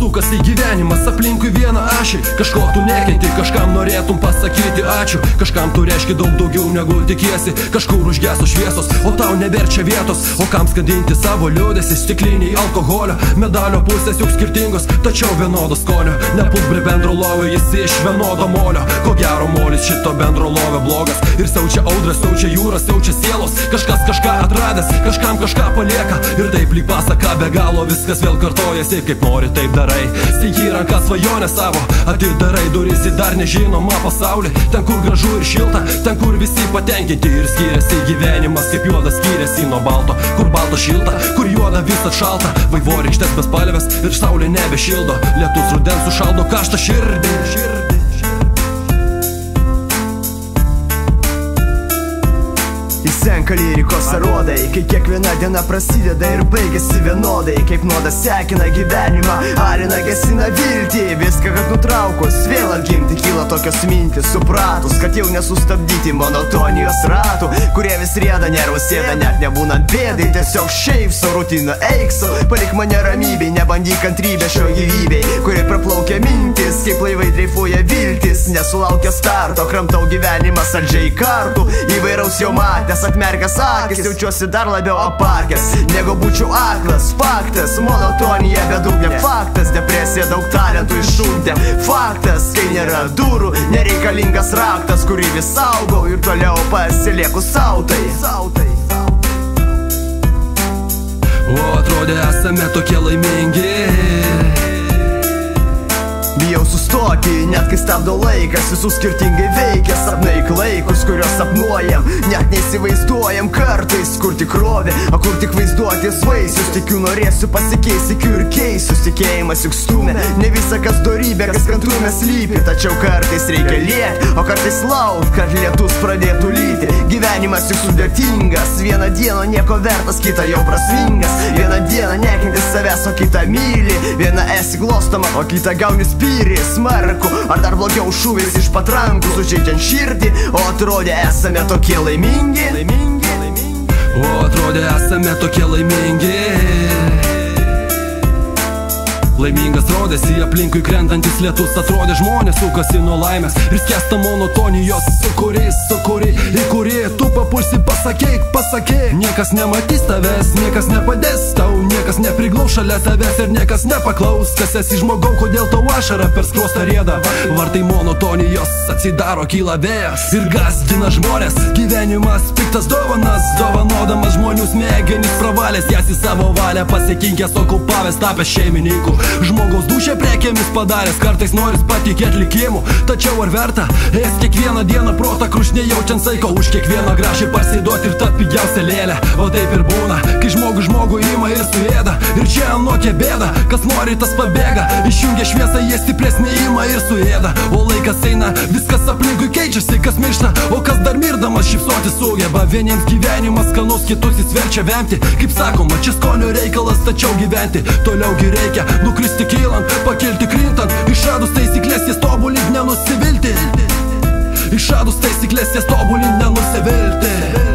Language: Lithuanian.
sukasi gyvenimas aplinkui vieną ašį. Kažko tu nekenti, kažkam norėtum pasakyti ačiū. Kažkam tu reiški daug daugiau negu tikiesi. Kažkur užgeso šviesos, o tau neverčia vietos. O kam skandinti savo liūdėsi, stikliniai alkoholio. Medalio pusės juk skirtingos, tačiau vienodo skonio. Nepulk prie bendro lovio, jis iš vienodo molio. Ko gero molis šito bendro lovio blogas. Ir siaučia audras, siaučia jūras, siaučia sielos. Kažkas kažką atradęs, kažkam kažką palieka. Ir taip lyg pasaka be galo, viskas vėl kartojasi. Kaip nori taip darai, steiki ranką svajonę savo. Atidarai duris į dar nežinomą pasaulį. Ten kur gražu ir šilta, ten kur visi patenkinti. Ir skiriasi gyvenimas, kaip juodas skiriasi nuo balto. Kur balto šilta, kur juoda visat šalta. Vaivorykštės bespalvės ir saulė nebešildo. Lietus rudens sušaldo karštą širdį. Įsenka lyrikos arodai, kai kiekviena diena prasideda ir baigėsi vienodai. Kaip nuodas sekina gyvenimą, arina gesina viltį. Viską, kad nutraukus, vėl atgimti kyla tokios mintis. Supratus, kad jau nesustabdyti monotonijos ratų, kurie vis rieda, nervus sėda, net nebūnant bėdai. Tiesiog šiaip su rutina eiksiu, palik mane ramybei, nebandyk kantrybę šio gyvybei, kuri praplaukia mintis, kaip laivai dreifuoja viltis. Nesulaukia starto, kramtau gyvenimą saldžiai kartų, įvairaus jau matęs, atmerkęs akis, jaučiuosi dar labiau aparkęs, negu būčiau aklas. Faktas, monotonija bedugnė, faktas, depresija daug talentų iššuntė. Faktas, kai nėra durų, nereikalingas raktas, kurį vis saugau ir toliau pasilieku sautai. O atrodė esame tokie laimingi. Bijau sustoti, net kai stabdo laikas, visus skirtingai veikia. Sapnai klaikus, kuriuos sapnuojam, net neįsivaizduojam kartais, kur tikrovė, o kur tik vaizduotės vaisius. Tikiu norėsiu pasikeis, tikiu ir keisius. Tikėjimas juk stumia, ne visa kas dorybė, kas kantrume slypi. Tačiau kartais reikia lieti, o kartais laukt, kad lietus pradėtų lyti. Gyvenimas juk sudėtingas, vieną dieną nieko vertas, kita jau prasmingas. Vieną dieną nekinti savęs, o kitą myli. Viena esi glostoma, o kita gauni spyrį smarku. Ar dar blogiau šūvis iš patrankų, sužeidžiant širdį. O atrodė esame tokie laimingi. O atrodė esame tokie laimingi. Laimingas rodėsi aplinkui krentantis lietus. Atrodė žmonės sukasi nuo laimės ir skęsta monotonijos. Sukuri, į kurį tu papulsi, pasakyk. Niekas nematys tavęs, niekas nepadės tau, niekas nepriglaus šalia tavęs ir niekas nepaklaus. Kas esi žmogau, kodėl tau ašara per skruostą rieda. Vartai monotonijos atsidaro, kyla vėjas ir gasdina žmonės. Gyvenimas piktas dovanas, dovanodamas žmonių smegenis pravalęs jas į savo valią, pasikinkęs, okupavęs, tapęs šeimininku. Žmogaus dušę prekėmis padaręs, kartais noris patikėti likimu. Tačiau ar verta? Ės kiekvieną dieną protą krušnė jaučiant saiko. Už kiekvieną grašį pasiduoti ir ta pigiausia lėlė. O taip ir būna, kai žmogų ima ir suėda. Ir čia anokia bėda, kas nori tas pabėga. Išjungia šviesą, jie stipresnį ima ir suėda. O laikas eina, viskas aplinkui keičiasi. Kas miršta, o kas dar mirdamas šypsoti sugeba. Vieniems gyvenimas skanus, kitus jis verčia vemti. Kaip sakoma, čia skonio reikalas, tačiau gyventi toliau gi reikia. Nukristi kylant, pakilti krintant. Išradus taisyklės jas tobulint, nenusivilti. Išradus taisyklės jas tobulint, nenusivilti.